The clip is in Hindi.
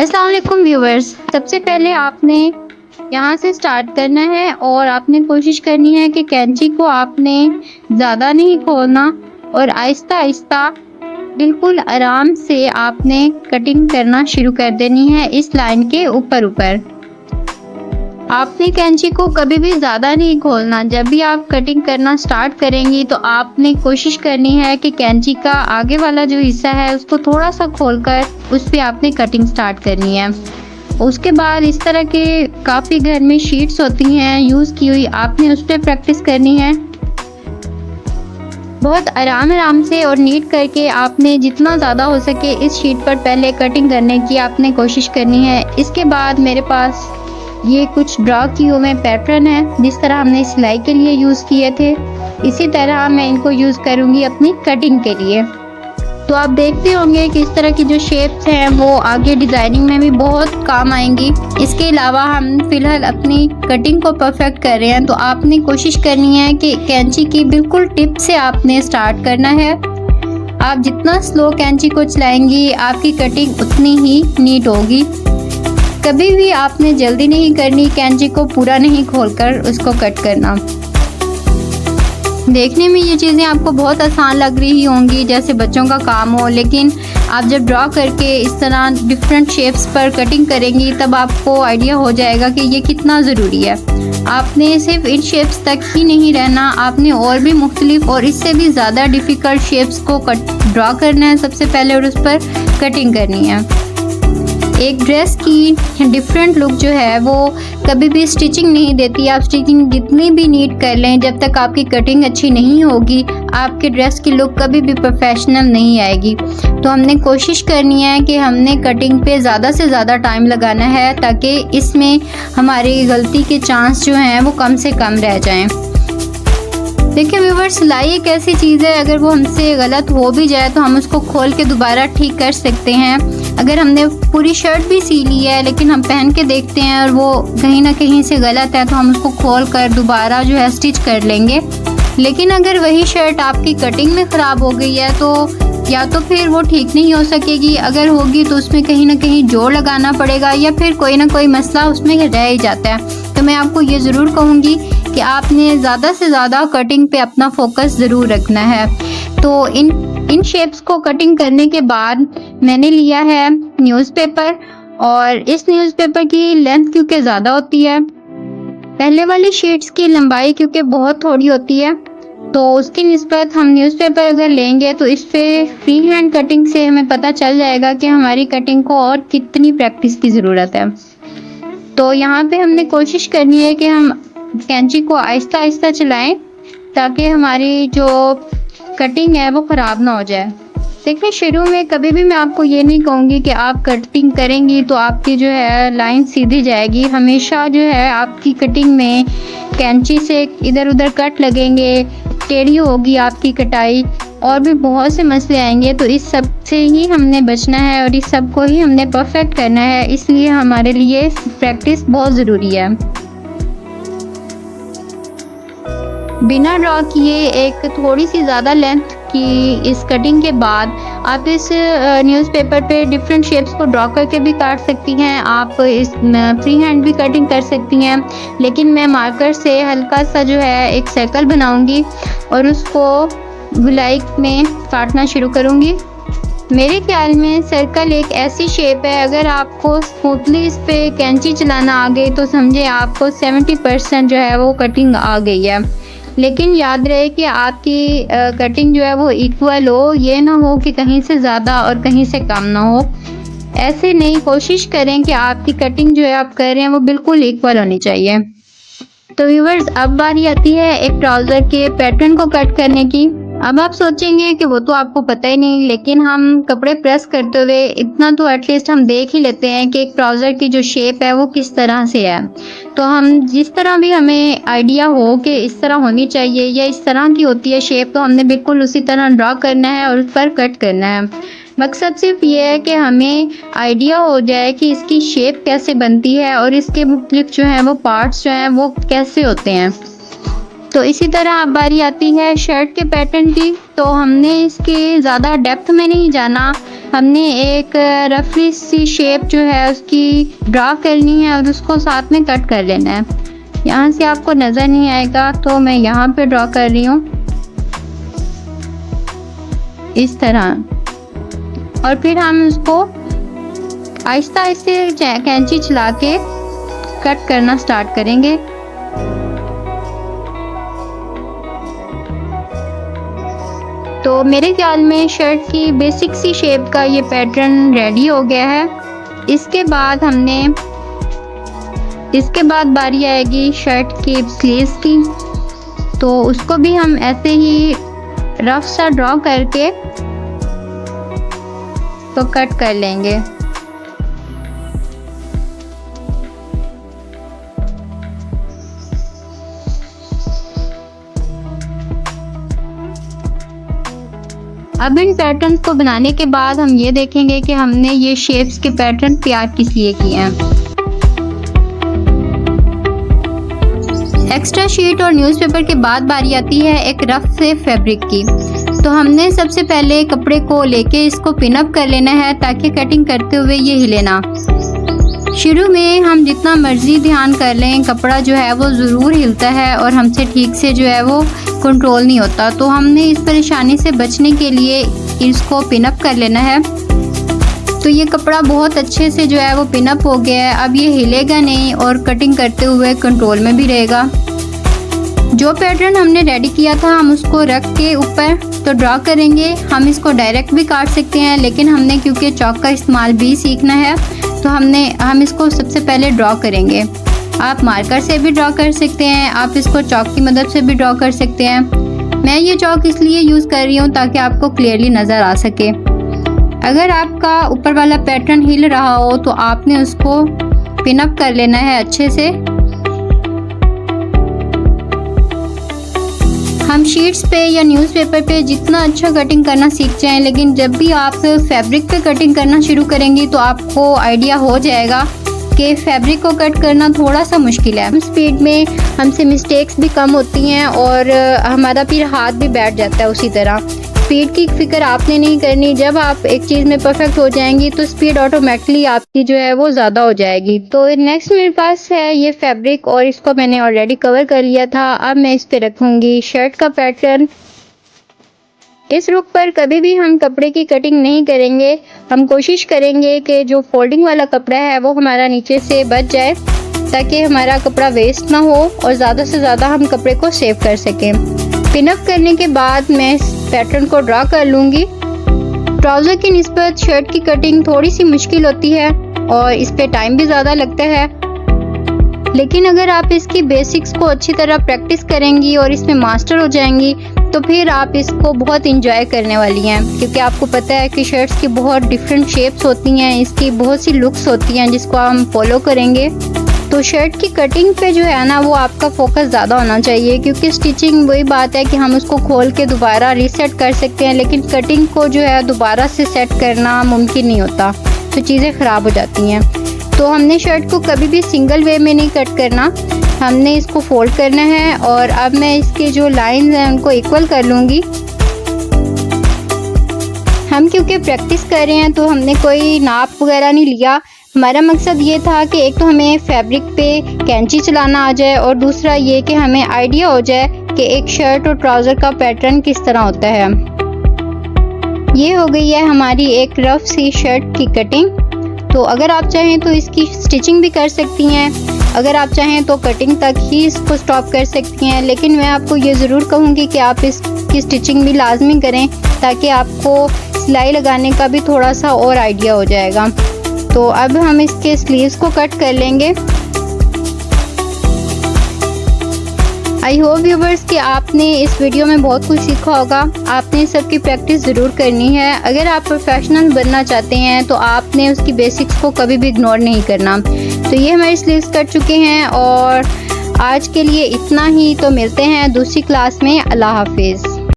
अस्सलाम वालेकुम व्यूवर्स। सबसे पहले आपने यहाँ से स्टार्ट करना है और आपने कोशिश करनी है कि कैंची को आपने ज़्यादा नहीं खोलना और आहिस्ता आहिस्ता बिल्कुल आराम से आपने कटिंग करना शुरू कर देनी है इस लाइन के ऊपर ऊपर। आपने कैंची को कभी भी ज़्यादा नहीं खोलना। जब भी आप कटिंग करना स्टार्ट करेंगी तो आपने कोशिश करनी है कि कैंची का आगे वाला जो हिस्सा है उसको थोड़ा सा खोलकर उस पे आपने कटिंग स्टार्ट करनी है। उसके बाद इस तरह के काफ़ी घर में शीट्स होती हैं यूज़ की हुई, आपने उस पर प्रैक्टिस करनी है। बहुत आराम से और नीट करके आपने जितना ज़्यादा हो सके इस शीट पर पहले कटिंग करने की आपने कोशिश करनी है। इसके बाद मेरे पास ये कुछ ड्रॉ किए हुए पैटर्न है, जिस तरह हमने सिलाई के लिए यूज़ किए थे इसी तरह मैं इनको यूज़ करूँगी अपनी कटिंग के लिए। तो आप देखते होंगे कि इस तरह की जो शेप्स हैं वो आगे डिज़ाइनिंग में भी बहुत काम आएंगी। इसके अलावा हम फिलहाल अपनी कटिंग को परफेक्ट कर रहे हैं, तो आपने कोशिश करनी है कि कैंची की बिल्कुल टिप से आपने स्टार्ट करना है। आप जितना स्लो कैंची को चलाएंगी आपकी कटिंग उतनी ही नीट होगी। कभी भी आपने जल्दी नहीं करनी, कैंची को पूरा नहीं खोलकर उसको कट करना। देखने में ये चीज़ें आपको बहुत आसान लग रही होंगी जैसे बच्चों का काम हो, लेकिन आप जब ड्रॉ करके इस तरह डिफरेंट शेप्स पर कटिंग करेंगी तब आपको आइडिया हो जाएगा कि ये कितना ज़रूरी है। आपने सिर्फ इन शेप्स तक ही नहीं रहना, आपने और भी मुख्तलिफ और इससे भी ज़्यादा डिफ़िकल्ट शेप्स को ड्रॉ करना है सबसे पहले और उस पर कटिंग करनी है। एक ड्रेस की डिफरेंट लुक जो है वो कभी भी स्टिचिंग नहीं देती। आप स्टिचिंग जितनी भी नीट कर लें, जब तक आपकी कटिंग अच्छी नहीं होगी आपके ड्रेस की लुक कभी भी प्रोफेशनल नहीं आएगी। तो हमने कोशिश करनी है कि हमने कटिंग पे ज़्यादा से ज़्यादा टाइम लगाना है ताकि इसमें हमारी गलती के चांस जो हैं वो कम से कम रह जाएं। देखिए व्यूअर्स, सिलाई एक ऐसी चीज़ है, अगर वो हमसे गलत हो भी जाए तो हम उसको खोल के दोबारा ठीक कर सकते हैं। अगर हमने पूरी शर्ट भी सी ली है लेकिन हम पहन के देखते हैं और वो कहीं ना कहीं से गलत है तो हम उसको खोल कर दोबारा जो है स्टिच कर लेंगे। लेकिन अगर वही शर्ट आपकी कटिंग में ख़राब हो गई है तो या तो फिर वो ठीक नहीं हो सकेगी, अगर होगी तो उसमें कहीं ना कहीं जोड़ लगाना पड़ेगा या फिर कोई ना कोई मसला उसमें रह ही जाता है। तो मैं आपको ये ज़रूर कहूँगी कि आपने ज़्यादा से ज़्यादा कटिंग पे अपना फोकस ज़रूर रखना है। तो इन शेप्स को कटिंग करने के बाद मैंने लिया है न्यूज़पेपर, और इस न्यूज़पेपर की लेंथ क्योंकि ज़्यादा होती है, पहले वाली शीट्स की लंबाई क्योंकि बहुत थोड़ी होती है, तो उसकी निस्बत हम न्यूज़पेपर अगर लेंगे तो इस पे फ्री हैंड कटिंग से हमें पता चल जाएगा कि हमारी कटिंग को और कितनी प्रैक्टिस की ज़रूरत है। तो यहाँ पे हमने कोशिश करनी है कि हम कैंची को आहिस्ता आहिस्ता चलाएं ताकि हमारी जो कटिंग है वो ख़राब ना हो जाए। देखिए शुरू में कभी भी मैं आपको ये नहीं कहूँगी कि आप कटिंग करेंगी तो आपकी जो है लाइन सीधी जाएगी। हमेशा जो है आपकी कटिंग में कैंची से इधर उधर कट लगेंगे, टेढ़ी होगी आपकी कटाई, और भी बहुत से मसले आएंगे। तो इस सब से ही हमने बचना है और इस सब को ही हमने परफेक्ट करना है, इसलिए हमारे लिए प्रैक्टिस बहुत ज़रूरी है। बिना ड्रॉ किए एक थोड़ी सी ज़्यादा लेंथ की इस कटिंग के बाद आप इस न्यूज़पेपर पे डिफरेंट शेप्स को ड्रॉ करके भी काट सकती हैं। आप इस फ्री हैंड भी कटिंग कर सकती हैं, लेकिन मैं मार्कर से हल्का सा जो है एक सर्कल बनाऊंगी और उसको गुलाई में काटना शुरू करूंगी। मेरे ख्याल में सर्कल एक ऐसी शेप है, अगर आपको स्मूथली इस पे कैंची चलाना आ गई तो समझे आपको 70% जो है वो कटिंग आ गई है। लेकिन याद रहे कि आपकी कटिंग जो है वो इक्वल हो, ये ना हो कि कहीं से ज़्यादा और कहीं से कम ना हो। ऐसे नहीं, कोशिश करें कि आपकी कटिंग जो है आप कर रहे हैं वो बिल्कुल इक्वल होनी चाहिए। तो व्यूअर्स, अब बारी आती है एक ट्राउज़र के पैटर्न को कट करने की। अब आप सोचेंगे कि वो तो आपको पता ही नहीं, लेकिन हम कपड़े प्रेस करते हुए इतना तो एटलीस्ट हम देख ही लेते हैं कि एक ट्राउज़र की जो शेप है वो किस तरह से है। तो हम जिस तरह भी हमें आइडिया हो कि इस तरह होनी चाहिए या इस तरह की होती है शेप, तो हमने बिल्कुल उसी तरह ड्रॉ करना है और उस पर कट करना है। मकसद सिर्फ ये है कि हमें आइडिया हो जाए कि इसकी शेप कैसे बनती है और इसके मुख्तलिफ जो हैं वो पार्ट्स जो हैं वो कैसे होते हैं। तो इसी तरह अब बारी आती है शर्ट के पैटर्न की। तो हमने इसके ज़्यादा डेप्थ में नहीं जाना, हमने एक रफली सी शेप जो है उसकी ड्रा करनी है और उसको साथ में कट कर लेना है। यहाँ से आपको नज़र नहीं आएगा तो मैं यहाँ पे ड्रा कर रही हूँ इस तरह, और फिर हम उसको आहिस्ता आहिस्ता कैंची चला के कट करना स्टार्ट करेंगे। तो मेरे ख्याल में शर्ट की बेसिक सी शेप का ये पैटर्न रेडी हो गया है। इसके बाद बारी आएगी शर्ट की स्लीव्स की, तो उसको भी हम ऐसे ही रफ सा ड्रॉ करके तो कट कर लेंगे। अब इन पैटर्न को बनाने के बाद हम ये देखेंगे कि हमने ये शेप्स के पैटर्न तैयार किस लिए किए हैं। एक्स्ट्रा शीट और न्यूज़पेपर के बाद बारी आती है एक रफ से फैब्रिक की। तो हमने सबसे पहले कपड़े को लेके इसको पिन अप कर लेना है ताकि कटिंग करते हुए ये हिले ना। शुरू में हम जितना मर्जी ध्यान कर लें, कपड़ा जो है वो ज़रूर हिलता है और हमसे ठीक से जो है वो कंट्रोल नहीं होता। तो हमने इस परेशानी से बचने के लिए इसको पिन अप कर लेना है। तो ये कपड़ा बहुत अच्छे से जो है वो पिन अप हो गया है। अब ये हिलेगा नहीं और कटिंग करते हुए कंट्रोल में भी रहेगा। जो पैटर्न हमने रेडी किया था हम उसको रख के ऊपर तो ड्रा करेंगे। हम इसको डायरेक्ट भी काट सकते हैं, लेकिन हमने क्योंकि चॉक का इस्तेमाल भी सीखना है तो हम इसको सबसे पहले ड्रॉ करेंगे। आप मार्कर से भी ड्रॉ कर सकते हैं, आप इसको चॉक की मदद से भी ड्रॉ कर सकते हैं। मैं ये चॉक इसलिए यूज़ कर रही हूँ ताकि आपको क्लियरली नज़र आ सके। अगर आपका ऊपर वाला पैटर्न हिल रहा हो तो आपने उसको पिन अप कर लेना है अच्छे से। हम शीट्स पे या न्यूज़पेपर पे जितना अच्छा कटिंग करना सीख जाएं, लेकिन जब भी आप फैब्रिक पे कटिंग करना शुरू करेंगी तो आपको आइडिया हो जाएगा कि फैब्रिक को कट करना थोड़ा सा मुश्किल है। स्पीड में हमसे मिस्टेक्स भी कम होती हैं और हमारा फिर हाथ भी बैठ जाता है उसी तरह। स्पीड की फिक्र आपने नहीं करनी। जब आप एक चीज़ में परफेक्ट हो जाएंगी तो स्पीड ऑटोमेटिकली आपकी जो है वो ज़्यादा हो जाएगी। तो नेक्स्ट मेरे पास है ये फैब्रिक और इसको मैंने ऑलरेडी कवर कर लिया था। अब मैं इस पे रखूँगी शर्ट का पैटर्न। इस रुख पर कभी भी हम कपड़े की कटिंग नहीं करेंगे। हम कोशिश करेंगे कि जो फोल्डिंग वाला कपड़ा है वो हमारा नीचे से बच जाए ताकि हमारा कपड़ा वेस्ट ना हो और ज़्यादा से ज़्यादा हम कपड़े को सेव कर सकें। पिन अप करने के बाद मैं इस पैटर्न को ड्रा कर लूँगी। ट्राउज़र की निस्बत शर्ट की कटिंग थोड़ी सी मुश्किल होती है और इस पे टाइम भी ज़्यादा लगता है, लेकिन अगर आप इसकी बेसिक्स को अच्छी तरह प्रैक्टिस करेंगी और इसमें मास्टर हो जाएंगी तो फिर आप इसको बहुत इंजॉय करने वाली हैं। क्योंकि आपको पता है कि शर्ट्स की बहुत डिफरेंट शेप्स होती हैं, इसकी बहुत सी लुक्स होती हैं जिसको हम फॉलो करेंगे। तो शर्ट की कटिंग पे जो है ना वो आपका फोकस ज़्यादा होना चाहिए, क्योंकि स्टिचिंग वही बात है कि हम उसको खोल के दोबारा रीसेट कर सकते हैं, लेकिन कटिंग को जो है दोबारा से सेट करना मुमकिन नहीं होता, तो चीज़ें ख़राब हो जाती हैं। तो हमने शर्ट को कभी भी सिंगल वे में नहीं कट करना, हमने इसको फोल्ड करना है। और अब मैं इसके जो लाइंस हैं उनको इक्वल कर लूँगी। हम क्योंकि प्रैक्टिस कर रहे हैं तो हमने कोई नाप वगैरह नहीं लिया। हमारा मकसद ये था कि एक तो हमें फैब्रिक पे कैंची चलाना आ जाए और दूसरा ये कि हमें आइडिया हो जाए कि एक शर्ट और ट्राउज़र का पैटर्न किस तरह होता है। ये हो गई है हमारी एक रफ सी शर्ट की कटिंग। तो अगर आप चाहें तो इसकी स्टिचिंग भी कर सकती हैं, अगर आप चाहें तो कटिंग तक ही इसको स्टॉप कर सकती हैं, लेकिन मैं आपको ये ज़रूर कहूँगी कि आप इसकी स्टिचिंग भी लाजमी करें ताकि आपको सिलाई लगाने का भी थोड़ा सा और आइडिया हो जाएगा। तो अब हम इसके स्लीव्स को कट कर लेंगे। आई होप व्यूवर्स कि आपने इस वीडियो में बहुत कुछ सीखा होगा। आपने सबकी प्रैक्टिस ज़रूर करनी है। अगर आप प्रोफेशनल बनना चाहते हैं तो आपने उसकी बेसिक्स को कभी भी इग्नोर नहीं करना। तो ये हमारे स्लीव्स कट चुके हैं और आज के लिए इतना ही। तो मिलते हैं दूसरी क्लास में। अल्लाह हाफिज़।